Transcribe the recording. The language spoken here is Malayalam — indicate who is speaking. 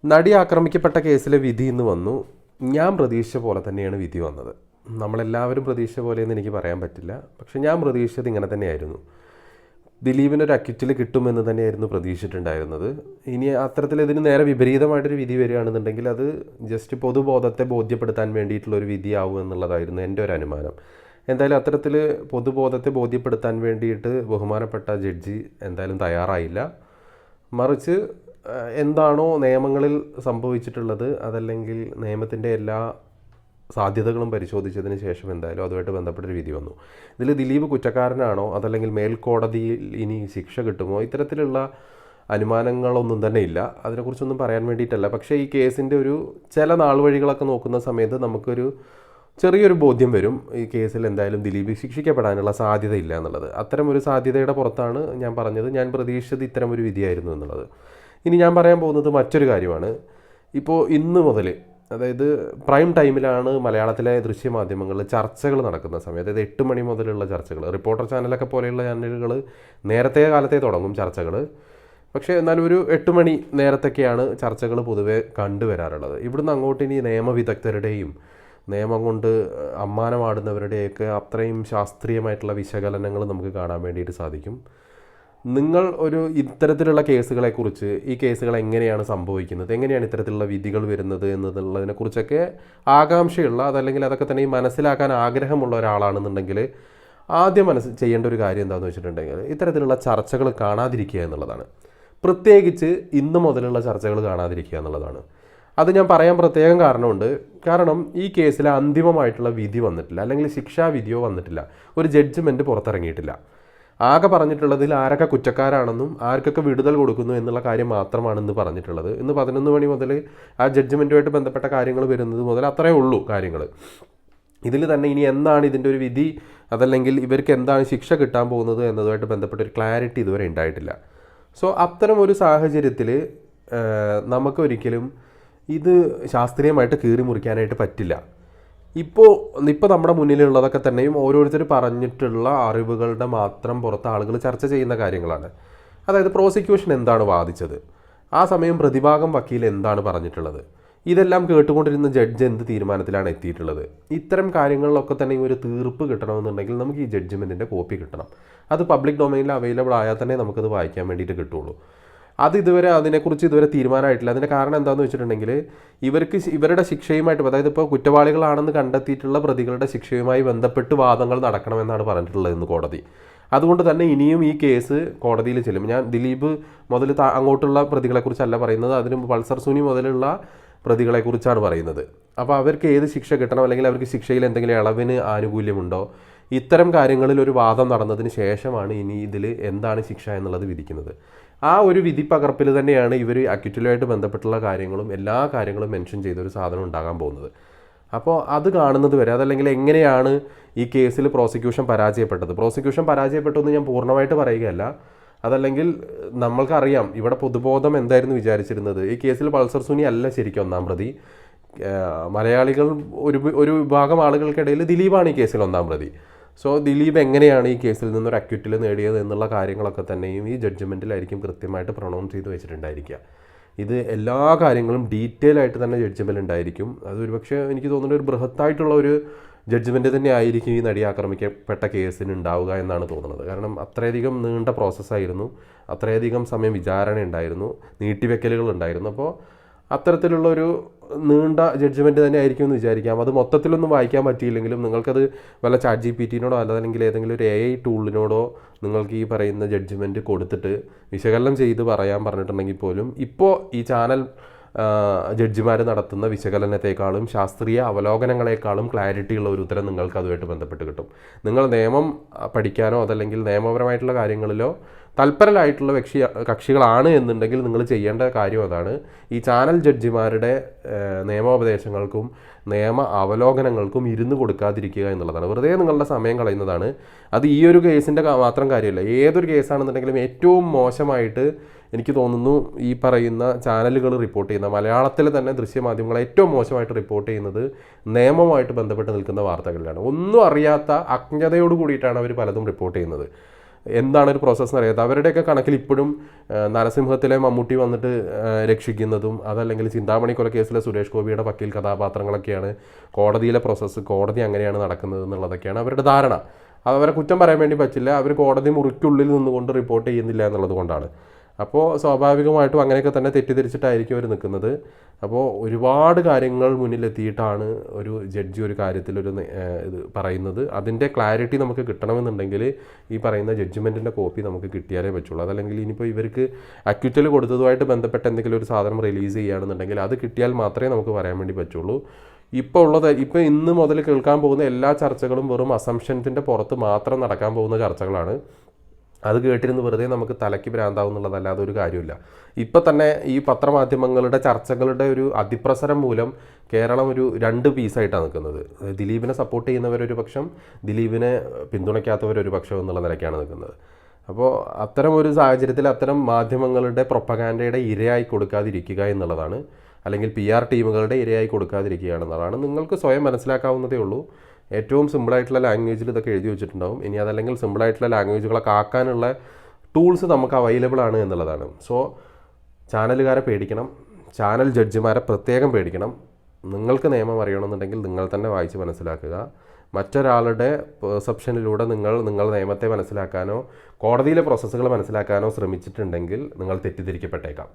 Speaker 1: നടി ആക്രമിക്കപ്പെട്ട കേസിലെ വിധി ഇന്ന് വന്നു. ഞാൻ പ്രതീക്ഷിച്ച പോലെ തന്നെയാണ് വിധി വന്നത്. നമ്മളെല്ലാവരും പ്രതീക്ഷിച്ച പോലെയെന്ന് എനിക്ക് പറയാൻ പറ്റില്ല. പക്ഷേ ഞാൻ പ്രതീക്ഷിച്ചത് ഇങ്ങനെ തന്നെയായിരുന്നു. ദിലീപിനൊരു അക്വിറ്റൽ കിട്ടുമെന്ന് തന്നെയായിരുന്നു പ്രതീക്ഷിച്ചിട്ടുണ്ടായിരുന്നത്. ഇനി അത്തരത്തിൽ ഇതിന് നേരെ വിപരീതമായിട്ടൊരു വിധി വരികയാണെന്നുണ്ടെങ്കിൽ അത് ജസ്റ്റ് പൊതുബോധത്തെ ബോധ്യപ്പെടുത്താൻ വേണ്ടിയിട്ടുള്ളൊരു വിധിയാവും എന്നുള്ളതായിരുന്നു എൻ്റെ ഒരു അനുമാനം. എന്തായാലും അത്തരത്തിൽ പൊതുബോധത്തെ ബോധ്യപ്പെടുത്താൻ വേണ്ടിയിട്ട് ബഹുമാനപ്പെട്ട ജഡ്ജി എന്തായാലും തയ്യാറായില്ല. മറിച്ച് എന്താണോ നിയമങ്ങളിൽ സംഭവിച്ചിട്ടുള്ളത്, അതല്ലെങ്കിൽ നിയമത്തിൻ്റെ എല്ലാ സാധ്യതകളും പരിശോധിച്ചതിന് ശേഷം എന്തായാലും അതുമായിട്ട് ബന്ധപ്പെട്ടൊരു വിധി വന്നു. ഇതിൽ ദിലീപ് കുറ്റക്കാരനാണോ, അതല്ലെങ്കിൽ മേൽക്കോടതിയിൽ ഇനി ശിക്ഷ കിട്ടുമോ, ഇത്തരത്തിലുള്ള അനുമാനങ്ങളൊന്നും തന്നെ ഇല്ല. അതിനെക്കുറിച്ചൊന്നും പറയാൻ വേണ്ടിയിട്ടല്ല. പക്ഷേ ഈ കേസിൻ്റെ ഒരു ചില നാൾ വഴികളൊക്കെ നോക്കുന്ന സമയത്ത് നമുക്കൊരു ചെറിയൊരു ബോധ്യം വരും, ഈ കേസിൽ എന്തായാലും ദിലീപ് ശിക്ഷിക്കപ്പെടാനുള്ള സാധ്യതയില്ല എന്നുള്ളത്. അത്തരം ഒരു സാധ്യതയുടെ പുറത്താണ് ഞാൻ പറഞ്ഞത് ഞാൻ പ്രതീക്ഷിച്ചത് ഇത്തരം ഒരു വിധിയായിരുന്നു എന്നുള്ളത്. ഇനി ഞാൻ പറയാൻ പോകുന്നത് മറ്റൊരു കാര്യമാണ്. ഇപ്പോൾ ഇന്ന് മുതൽ, അതായത് പ്രൈം ടൈമിലാണ് മലയാളത്തിലെ ദൃശ്യമാധ്യമങ്ങളിൽ ചർച്ചകൾ നടക്കുന്ന സമയത്ത്, അതായത് 8 മണി മുതലുള്ള ചർച്ചകൾ, റിപ്പോർട്ടർ ചാനലൊക്കെ പോലെയുള്ള ചാനലുകൾ നേരത്തെ കാലത്തെ തുടങ്ങും ചർച്ചകൾ. പക്ഷേ എന്നാലും ഒരു 8 മണി നേരത്തൊക്കെയാണ് ചർച്ചകൾ പൊതുവെ കണ്ടുവരാറുള്ളത്. ഇവിടുന്ന് അങ്ങോട്ട് ഇനി നിയമവിദഗ്ധരുടെയും നിയമം കൊണ്ട് അമ്മാനമാടുന്നവരുടെയൊക്കെ അത്രയും ശാസ്ത്രീയമായിട്ടുള്ള വിശകലനങ്ങൾ നമുക്ക് കാണാൻ വേണ്ടിയിട്ട് സാധിക്കും. നിങ്ങൾ ഒരു ഇത്തരത്തിലുള്ള കേസുകളെക്കുറിച്ച്, ഈ കേസുകൾ എങ്ങനെയാണ് സംഭവിക്കുന്നത്, എങ്ങനെയാണ് ഇത്തരത്തിലുള്ള വിധികൾ വരുന്നത് എന്നുള്ളതിനെക്കുറിച്ചൊക്കെ ആകാംക്ഷയുള്ള, അതല്ലെങ്കിൽ അതൊക്കെ തന്നെ മനസ്സിലാക്കാൻ ആഗ്രഹമുള്ള ഒരാളാണെന്നുണ്ടെങ്കിൽ ആദ്യം ചെയ്യേണ്ട ഒരു കാര്യം എന്താണെന്ന് വെച്ചിട്ടുണ്ടെങ്കിൽ ഇത്തരത്തിലുള്ള ചർച്ചകൾ കാണാതിരിക്കുക എന്നുള്ളതാണ്. പ്രത്യേകിച്ച് ഇന്ന് മുതലുള്ള ചർച്ചകൾ കാണാതിരിക്കുക എന്നുള്ളതാണ്. അത് ഞാൻ പറയാൻ പ്രത്യേകം കാരണമുണ്ട്. കാരണം ഈ കേസിൽ അന്തിമമായിട്ടുള്ള വിധി വന്നിട്ടില്ല, അല്ലെങ്കിൽ ശിക്ഷാവിധിയോ വന്നിട്ടില്ല, ഒരു ജഡ്ജ്മെൻറ്റ് പുറത്തിറങ്ങിയിട്ടില്ല. ആകെ പറഞ്ഞിട്ടുള്ളതിൽ ആരൊക്കെ കുറ്റക്കാരാണെന്നും ആർക്കൊക്കെ വിടുതൽ കൊടുക്കുന്നു എന്നുള്ള കാര്യം മാത്രമാണ് ഇന്ന് പറഞ്ഞിട്ടുള്ളത്. ഇന്ന് 11 മണി മുതൽ ആ ജഡ്ജ്മെൻറ്റുമായിട്ട് ബന്ധപ്പെട്ട കാര്യങ്ങൾ വരുന്നത് മുതൽ അത്രയേ ഉള്ളൂ കാര്യങ്ങൾ. ഇതിൽ തന്നെ ഇനി എന്താണ് ഇതിൻ്റെ ഒരു വിധി, അതല്ലെങ്കിൽ ഇവർക്ക് എന്താണ് ശിക്ഷ കിട്ടാൻ പോകുന്നത് എന്നതുമായിട്ട് ബന്ധപ്പെട്ട ഒരു ക്ലാരിറ്റി ഇതുവരെ ഉണ്ടായിട്ടില്ല. സോ അത്തരം ഒരു സാഹചര്യത്തിൽ നമുക്കൊരിക്കലും ഇത് ശാസ്ത്രീയമായിട്ട് കീറി മുറിക്കാനായിട്ട് പറ്റില്ല. ഇപ്പോൾ നമ്മുടെ മുന്നിലുള്ളതൊക്കെ തന്നെയും ഓരോരുത്തർ പറഞ്ഞിട്ടുള്ള അറിവുകളുടെ മാത്രം പുറത്ത് ആളുകൾ ചർച്ച ചെയ്യുന്ന കാര്യങ്ങളാണ്. അതായത് പ്രോസിക്യൂഷൻ എന്താണ് വാദിച്ചത്, ആ സമയം പ്രതിഭാഗം വക്കീൽ എന്താണ് പറഞ്ഞിട്ടുള്ളത്, ഇതെല്ലാം കേട്ടുകൊണ്ടിരുന്ന ജഡ്ജ് എന്ത് തീരുമാനത്തിലാണ് എത്തിയിട്ടുള്ളത്. ഇത്തരം കാര്യങ്ങളിലൊക്കെ തന്നെ ഒരു തീർപ്പ് കിട്ടണമെന്നുണ്ടെങ്കിൽ നമുക്ക് ഈ ജഡ്ജ്മെൻറ്റിൻ്റെ കോപ്പി കിട്ടണം. അത് പബ്ലിക് ഡൊമൈനിൽ അവൈലബിൾ ആയാൽ തന്നെ നമുക്കത് വായിക്കാൻ വേണ്ടിയിട്ട് കിട്ടുള്ളൂ. അതിനെക്കുറിച്ച് ഇതുവരെ തീരുമാനമായിട്ടില്ല. അതിൻ്റെ കാരണം എന്താണെന്ന് വെച്ചിട്ടുണ്ടെങ്കിൽ ഇവരുടെ ശിക്ഷയുമായിട്ട്, അതായത് ഇപ്പോൾ കുറ്റവാളികളാണെന്ന് കണ്ടെത്തിയിട്ടുള്ള പ്രതികളുടെ ശിക്ഷയുമായി ബന്ധപ്പെട്ട് വാദങ്ങൾ നടക്കണമെന്നാണ് പറഞ്ഞിട്ടുള്ളത് ഇന്ന് കോടതി. അതുകൊണ്ട് തന്നെ ഇനിയും ഈ കേസ് കോടതിയിൽ ചെല്ലും. ഞാൻ ദിലീപ് മുതൽ അങ്ങോട്ടുള്ള പ്രതികളെക്കുറിച്ചല്ല പറയുന്നത്, അതിന് പൾസർ സുനി മുതലുള്ള പ്രതികളെക്കുറിച്ചാണ് പറയുന്നത്. അപ്പോൾ അവർക്ക് ഏത് ശിക്ഷ കിട്ടണം, അല്ലെങ്കിൽ അവർക്ക് ശിക്ഷയിൽ എന്തെങ്കിലും ഇളവിന് ആനുകൂല്യമുണ്ടോ, ഇത്തരം കാര്യങ്ങളിൽ ഒരു വാദം നടന്നതിന് ശേഷമാണ് ഇനി ഇതിൽ എന്താണ് ശിക്ഷ എന്നുള്ളത് വിധിക്കുന്നത്. ആ ഒരു വിധി പകർപ്പിൽ തന്നെയാണ് ഇവർ അക്വിറ്റലുമായിട്ട് ബന്ധപ്പെട്ടുള്ള കാര്യങ്ങളും എല്ലാ കാര്യങ്ങളും മെൻഷൻ ചെയ്തൊരു സാധനം ഉണ്ടാകാൻ പോകുന്നത്. അപ്പോൾ അത് കാണുന്നത് വരെ, അതല്ലെങ്കിൽ എങ്ങനെയാണ് ഈ കേസിൽ പ്രോസിക്യൂഷൻ പരാജയപ്പെട്ടു എന്ന് ഞാൻ പൂർണ്ണമായിട്ട് പറയുകയല്ല. അതല്ലെങ്കിൽ നമ്മൾക്കറിയാം ഇവിടെ പൊതുബോധം എന്തായിരുന്നു വിചാരിച്ചിരുന്നത്, ഈ കേസിൽ പൾസർ സുനി അല്ല ശരിക്കും ഒന്നാം പ്രതി. മലയാളികൾ ഒരു വിഭാഗം ആളുകൾക്കിടയിൽ ദിലീപാണ് ഈ കേസിൽ ഒന്നാം പ്രതി. സോ ദിലീപ് എങ്ങനെയാണ് ഈ കേസിൽ നിന്നൊരു അക്വിറ്റൽ നേടിയത് എന്നുള്ള കാര്യങ്ങളൊക്കെ തന്നെയും ഈ ജഡ്ജ്മെൻറ്റിലായിരിക്കും കൃത്യമായിട്ട് പ്രൊണൗൺസ് ചെയ്ത് വെച്ചിട്ടുണ്ടായിരിക്കുക. ഇത് എല്ലാ കാര്യങ്ങളും ഡീറ്റെയിൽ ആയിട്ട് തന്നെ ജഡ്ജ്മെൻറ്റ് ഉണ്ടായിരിക്കും. അത് ഒരുപക്ഷെ എനിക്ക് തോന്നുന്നത് ഒരു ബൃഹത്തായിട്ടുള്ള ഒരു ജഡ്ജ്മെൻറ്റ് തന്നെ ആയിരിക്കും ഈ നടി ആക്രമിക്കപ്പെട്ട കേസിന് ഉണ്ടാവുക എന്നാണ് തോന്നുന്നത്. കാരണം അത്രയധികം നീണ്ട പ്രോസസ്സായിരുന്നു, അത്രയധികം സമയം വിചാരണ ഉണ്ടായിരുന്നു, നീട്ടിവെക്കലുകൾ ഉണ്ടായിരുന്നു. അപ്പോൾ അത്തരത്തിലുള്ളൊരു നീണ്ട ജഡ്ജ്മെൻറ്റ് തന്നെ ആയിരിക്കും എന്ന് വിചാരിക്കാം. അത് മൊത്തത്തിലൊന്നും വായിക്കാൻ പറ്റിയില്ലെങ്കിലും നിങ്ങൾക്കത് വല്ല ChatGPT-നോടോ അല്ലെങ്കിൽ ഏതെങ്കിലും ഒരു AI ടൂളിനോടോ നിങ്ങൾക്ക് ഈ പറയുന്ന ജഡ്ജ്മെൻറ്റ് കൊടുത്തിട്ട് വിശകലനം ചെയ്ത് പറയാൻ പറഞ്ഞിട്ടുണ്ടെങ്കിൽ പോലും ഇപ്പോൾ ഈ ചാനൽ ജഡ്ജിമാർ നടത്തുന്ന വിശകലനത്തെക്കാളും ശാസ്ത്രീയ അവലോകനങ്ങളെക്കാളും ക്ലാരിറ്റിയുള്ള ഒരു ഉത്തരം നിങ്ങൾക്ക് അതുമായിട്ട് ബന്ധപ്പെട്ട് കിട്ടും. നിങ്ങൾ നിയമം പഠിക്കാനോ അതല്ലെങ്കിൽ നിയമപരമായിട്ടുള്ള കാര്യങ്ങളിലോ തൽപരരായിട്ടുള്ള കക്ഷികളാണ് എന്നുണ്ടെങ്കിൽ നിങ്ങൾ ചെയ്യേണ്ട കാര്യം അതാണ്. ഈ ചാനൽ ജഡ്ജിമാരുടെ നിയമോപദേശങ്ങൾക്കും നിയമ അവലോകനങ്ങൾക്കും ഇരുന്ന് കൊടുക്കാതിരിക്കുക എന്നുള്ളതാണ്. വെറുതെ നിങ്ങളുടെ സമയം കളയുന്നതാണ്. അത് ഈ ഒരു കേസിൻ്റെ മാത്രം കാര്യമല്ല, ഏതൊരു കേസാണെന്നുണ്ടെങ്കിലും ഏറ്റവും മോശമായിട്ട് എനിക്ക് തോന്നുന്നു ഈ പറയുന്ന ചാനലുകൾ റിപ്പോർട്ട് ചെയ്യുന്ന, മലയാളത്തിൽ തന്നെ ദൃശ്യമാധ്യമങ്ങൾ ഏറ്റവും മോശമായിട്ട് റിപ്പോർട്ട് ചെയ്യുന്നത് നിയമവുമായിട്ട് ബന്ധപ്പെട്ട് നിൽക്കുന്ന വാർത്തകളിലാണ്. ഒന്നും അറിയാത്ത അജ്ഞതയോട് കൂടിയിട്ടാണ് അവർ പലതും റിപ്പോർട്ട് ചെയ്യുന്നത്. എന്താണ് ഒരു പ്രോസസ്സ് അറിയാത്ത അവരുടെയൊക്കെ കണക്കിൽ ഇപ്പോഴും നരസിംഹത്തിലെ മമ്മൂട്ടി വന്നിട്ട് രക്ഷിക്കുന്നതും അതല്ലെങ്കിൽ ചിന്താമണി കൊലക്കേസിലെ സുരേഷ് ഗോപിയുടെ വക്കീൽ കഥാപാത്രങ്ങളൊക്കെയാണ് കോടതിയിലെ പ്രോസസ്സ്, കോടതി അങ്ങനെയാണ് നടക്കുന്നത് എന്നുള്ളതൊക്കെയാണ് അവരുടെ ധാരണ. അവരെ കുറ്റം പറയാൻ വേണ്ടി പറ്റില്ല, അവർ കോടതി മുറിക്കുള്ളിൽ നിന്നുകൊണ്ട് റിപ്പോർട്ട് ചെയ്യുന്നില്ല എന്നുള്ളത് കൊണ്ടാണ്. അപ്പോൾ സ്വാഭാവികമായിട്ടും അങ്ങനെയൊക്കെ തന്നെ തെറ്റിദ്ധരിച്ചിട്ടായിരിക്കും അവർ നിൽക്കുന്നത്. അപ്പോൾ ഒരുപാട് കാര്യങ്ങൾ മുന്നിലെത്തിയിട്ടാണ് ഒരു ജഡ്ജി ഒരു കാര്യത്തിലൊരു ഇത് പറയുന്നത്. അതിൻ്റെ ക്ലാരിറ്റി നമുക്ക് കിട്ടണമെന്നുണ്ടെങ്കിൽ ഈ പറയുന്ന ജഡ്ജ്മെൻറ്റിൻ്റെ കോപ്പി നമുക്ക് കിട്ടിയാലേ പറ്റുള്ളൂ. അതല്ലെങ്കിൽ ഇനിയിപ്പോൾ ഇവർക്ക് അക്വിറ്റൽ കൊടുത്തതുമായിട്ട് ബന്ധപ്പെട്ട എന്തെങ്കിലും ഒരു സാധനം റിലീസ് ചെയ്യുകയാണെന്നുണ്ടെങ്കിൽ അത് കിട്ടിയാൽ മാത്രമേ നമുക്ക് പറയാൻ വേണ്ടി പറ്റുള്ളൂ. ഇപ്പോൾ ഇന്ന് മുതൽ കേൾക്കാൻ പോകുന്ന എല്ലാ ചർച്ചകളും വെറും അസംഷൻസിൻ്റെ പുറത്ത് മാത്രം നടക്കാൻ പോകുന്ന ചർച്ചകളാണ്. അത് കേട്ടിരുന്ന് വെറുതെ നമുക്ക് തലയ്ക്ക് ഭ്രാന്താവുന്നുള്ളതല്ലാതെ ഒരു കാര്യമില്ല. ഇപ്പം തന്നെ ഈ പത്രമാധ്യമങ്ങളുടെ ചർച്ചകളുടെ ഒരു അതിപ്രസരം മൂലം കേരളം ഒരു 2 പീസായിട്ടാണ് നിൽക്കുന്നത്. ദിലീപിനെ സപ്പോർട്ട് ചെയ്യുന്നവരൊരു പക്ഷം, ദിലീപിനെ പിന്തുണയ്ക്കാത്തവരൊരു പക്ഷം എന്നുള്ള നിലയ്ക്കാണ് നിൽക്കുന്നത്. അപ്പോൾ അത്തരം ഒരു സാഹചര്യത്തിൽ അത്തരം മാധ്യമങ്ങളുടെ പ്രൊപ്പഗാൻഡയുടെ ഇരയായി കൊടുക്കാതിരിക്കുക എന്നുള്ളതാണ്, അല്ലെങ്കിൽ PR ടീമുകളുടെ ഇരയായി കൊടുക്കാതിരിക്കുകയാണെന്നുള്ളതാണ്. നിങ്ങൾക്ക് സ്വയം മനസ്സിലാക്കാവുന്നതേ ഉള്ളൂ. ഏറ്റവും സിമ്പിളായിട്ടുള്ള ലാംഗ്വേജിൽ ഇതൊക്കെ എഴുതി വെച്ചിട്ടുണ്ടാവും. ഇനി അതല്ലെങ്കിൽ സിമ്പിളായിട്ടുള്ള ലാംഗ്വേജുകളൊക്കെ ആക്കാനുള്ള ടൂൾസ് നമുക്ക് അവൈലബിൾ ആണ് എന്നുള്ളതാണ്. സോ ചാനലുകാരെ പേടിക്കണം, ചാനൽ ജഡ്ജിമാരെ പ്രത്യേകം പേടിക്കണം. നിങ്ങൾക്ക് നിയമം അറിയണമെന്നുണ്ടെങ്കിൽ നിങ്ങൾ തന്നെ വായിച്ച് മനസ്സിലാക്കുക. മറ്റൊരാളുടെ പെർസെപ്ഷനിലൂടെ നിങ്ങൾ നിയമത്തെ മനസ്സിലാക്കാനോ കോടതിയിലെ പ്രോസസ്സുകൾ മനസ്സിലാക്കാനോ ശ്രമിച്ചിട്ടുണ്ടെങ്കിൽ നിങ്ങൾ തെറ്റിദ്ധരിക്കപ്പെട്ടേക്കാം.